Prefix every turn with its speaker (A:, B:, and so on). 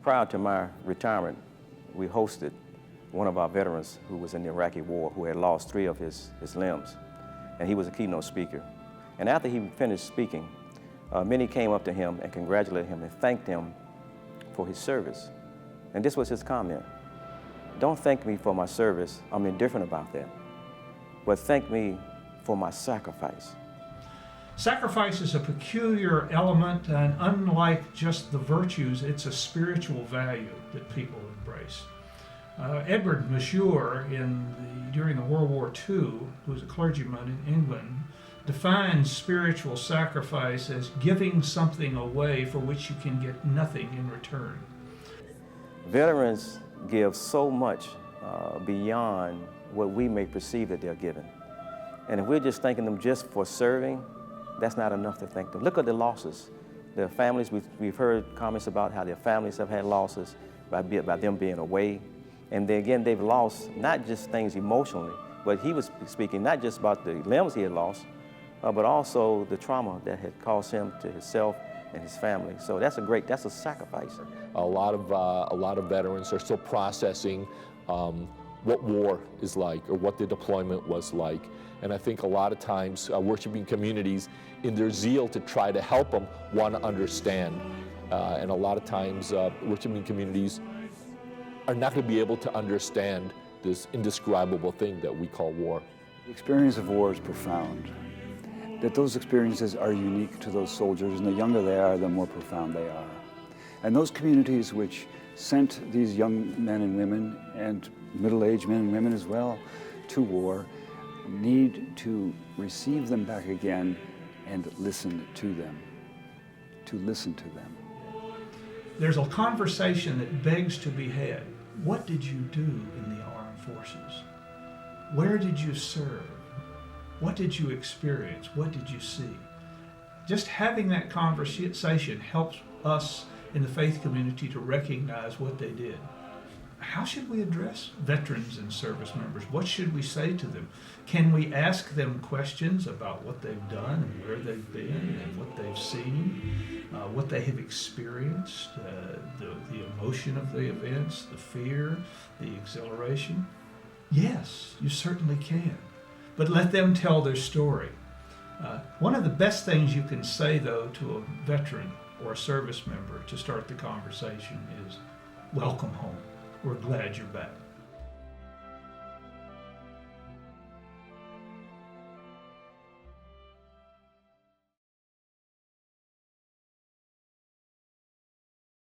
A: Prior to my retirement, we hosted one of our veterans who was in the Iraqi war, who had lost 3 of his limbs, and he was a keynote speaker. And after he finished speaking, many came up to him and congratulated him and thanked him for his service. And this was his comment: "Don't thank me for my service, I'm indifferent about that, but thank me for my sacrifice."
B: Sacrifice is a peculiar element, and unlike just the virtues, it's a spiritual value that people embrace. Edward Mashure, during the World War II, who was a clergyman in England, defines spiritual sacrifice as giving something away for which you can get nothing in return.
A: Veterans give so much beyond what we may perceive that they're given. And if we're just thanking them just for serving, that's not enough to thank them. Look at the losses. Their families, we've heard comments about how their families have had losses by them being away. And again, they've lost not just things emotionally, but he was speaking not just about the limbs he had lost, but also the trauma that had caused him to himself and his family. So that's a sacrifice.
C: A lot of veterans are still processing what war is like or what the deployment was like. And I think a lot of times worshiping communities, in their zeal to try to help them, want to understand. And a lot of times worshiping communities are not going to be able to understand this indescribable thing that we call war.
D: The experience of war is profound. That those experiences are unique to those soldiers, and the younger they are, the more profound they are. And those communities which sent these young men and women, and middle-aged men and women as well, to war, need to receive them back again and listen to them,
B: There's a conversation that begs to be had. What did you do in the armed forces? Where did you serve? What did you experience? What did you see? Just having that conversation helps us in the faith community to recognize what they did. How should we address veterans and service members? What should we say to them? Can we ask them questions about what they've done and where they've been and what they've seen, what they have experienced, the emotion of the events, the fear, the exhilaration? Yes, you certainly can. But let them tell their story. One of the best things you can say, though, to a veteran or a service member to start the conversation is, "Welcome home. We're glad you're back."